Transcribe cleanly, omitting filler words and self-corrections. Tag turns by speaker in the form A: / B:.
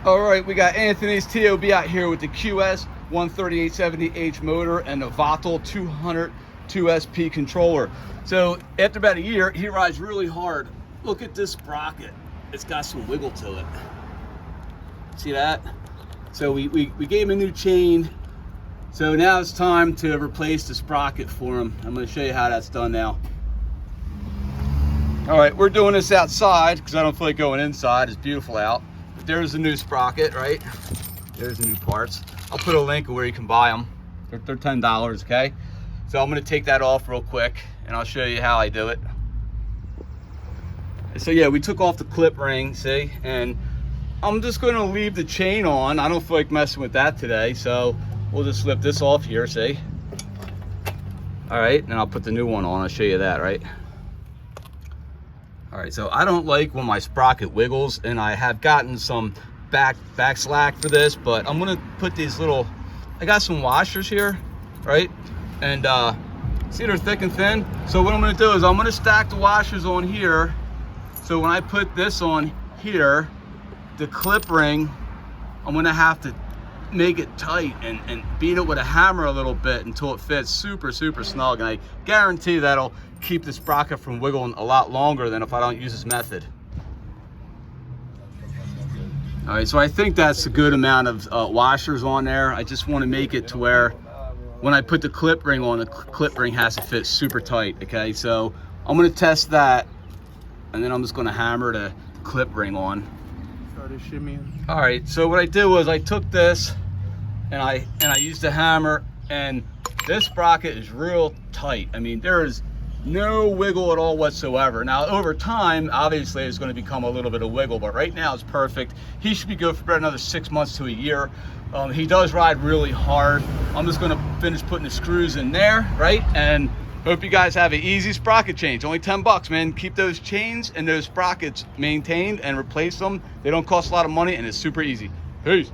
A: All right, we got Anthony's TOB out here with the QS 13870H motor and the Vatel 200 2SP controller. So after about a year, he rides really hard. Look at this sprocket. It's got some wiggle to it. See that? So we gave him a new chain. So now it's time to replace the sprocket for him. I'm going to show you how that's done now. All right, we're doing this outside because I don't feel like going inside. It's beautiful out. But there's the new sprocket, right? There's the new parts. I'll put a link of where you can buy them. They're $10, okay? So I'm going to take that off real quick and I'll show you how I do it. So yeah, we took off the clip ring, see? And I'm just going to leave the chain on. I don't feel like messing with that today, so we'll just slip this off here, see? All right, and I'll put the new one on. I'll show you that, right? All right, so I don't like when my sprocket wiggles, and I have gotten some back slack for this, but I'm gonna put these little, I got some washers here, right? And see, they're thick and thin. So what I'm gonna do is I'm gonna stack the washers on here. So when I put this on here, the clip ring, I'm gonna have to make it tight and beat it with a hammer a little bit until it fits super snug, and I guarantee that'll keep the sprocket from wiggling a lot longer than if I don't use this method. All right, so I think that's a good amount of washers on there. I just want to make it to where when I put the clip ring on, the clip ring has to fit super tight, okay? So I'm gonna test that, and then I'm just gonna hammer the clip ring on. All right, so what I did was I took this and I used the hammer, and this sprocket is real tight. I mean, there is no wiggle at all whatsoever. Now over time, obviously it's going to become a little bit of wiggle, but right now it's perfect. He should be good for about another 6 months to a year. He does ride really hard. I'm just going to finish putting the screws in there, right? And hope you guys have an easy sprocket change. Only 10 bucks, man. Keep those chains and those sprockets maintained and replace them. They don't cost a lot of money and it's super easy. Peace.